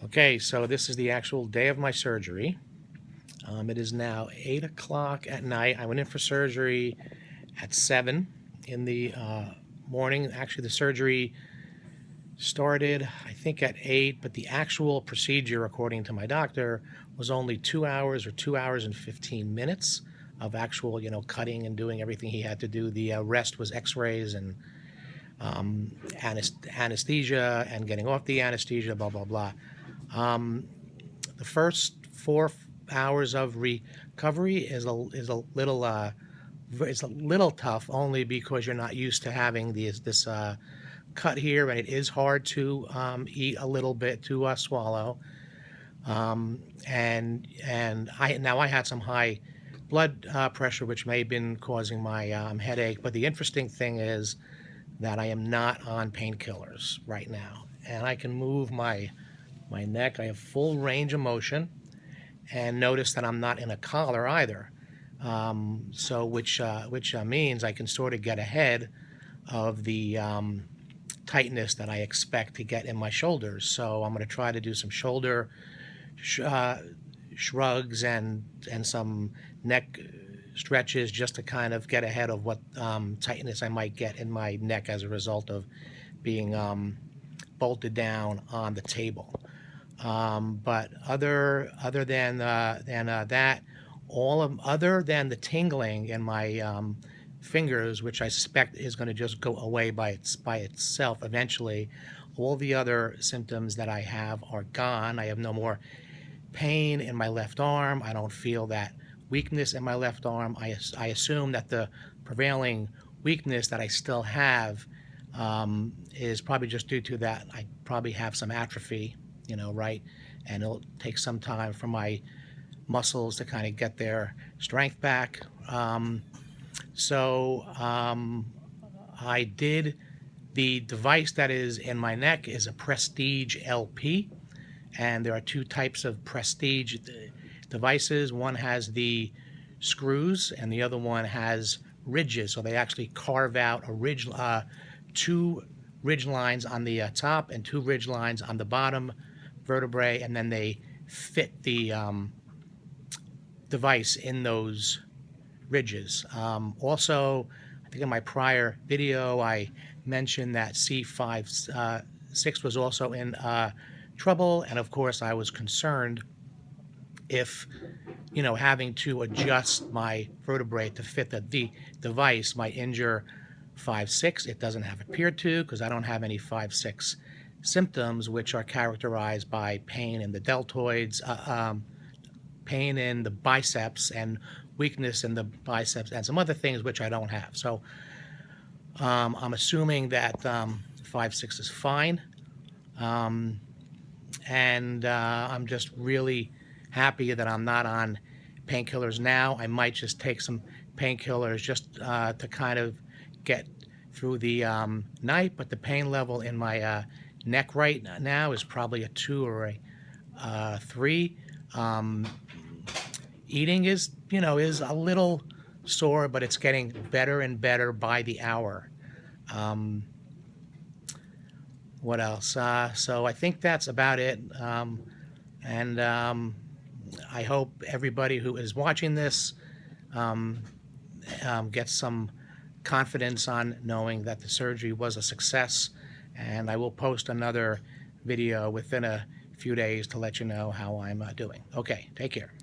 Okay, so this is the actual day of my surgery. It is now 8 o'clock at night. I went in for surgery at 7 in the morning. Actually, the surgery started, I think, at 8, but the actual procedure, according to my doctor, was only 2 hours or 2 hours and 15 minutes of actual, cutting and doing everything he had to do. The rest was x-rays and anesthesia and getting off the anesthesia, blah, blah, blah. The first 4 hours of recovery is a little it's a little tough, only because you're not used to having this cut here, and it is hard to eat a little bit to swallow. And I had some high blood pressure, which may have been causing my headache. But the interesting thing is that I am not on painkillers right now, and I can move my neck. I have full range of motion, and notice that I'm not in a collar either. So which means I can sort of get ahead of the tightness that I expect to get in my shoulders. So I'm going to try to do some shoulder shrugs and some neck stretches, just to kind of get ahead of what tightness I might get in my neck as a result of being bolted down on the table. But other than that, other than the tingling in my fingers, which I suspect is going to just go away by itself eventually, all the other symptoms that I have are gone. I have no more pain in my left arm. I don't feel that weakness in my left arm. I assume that the prevailing weakness that I still have is probably just due to that I probably have some atrophy, right? And it'll take some time for my muscles to kind of get their strength back. I did, the device that is in my neck is a Prestige LP, and there are two types of Prestige devices. One has the screws, and the other one has ridges. So they actually carve out two ridge lines on the top and two ridge lines on the bottom vertebrae, and then they fit the device in those ridges. Also, I think in my prior video I mentioned that C5-6 was also in trouble, and of course I was concerned if having to adjust my vertebrae to fit the device might injure 5-6. It doesn't have appeared to, because I don't have any 5-6 symptoms, which are characterized by pain in the deltoids, pain in the biceps, and weakness in the biceps, and some other things which I don't have. So I'm assuming that 5-6 is fine, and I'm just really happy that I'm not on painkillers now. I might just take some painkillers just to kind of get through the night, but the pain level in my neck right now is probably a 2 or a 3. Eating is a little sore, but it's getting better and better by the hour. What else? So I think that's about it. And I hope everybody who is watching this gets some confidence on knowing that the surgery was a success. And I will post another video within a few days to let you know how I'm doing. Okay, take care.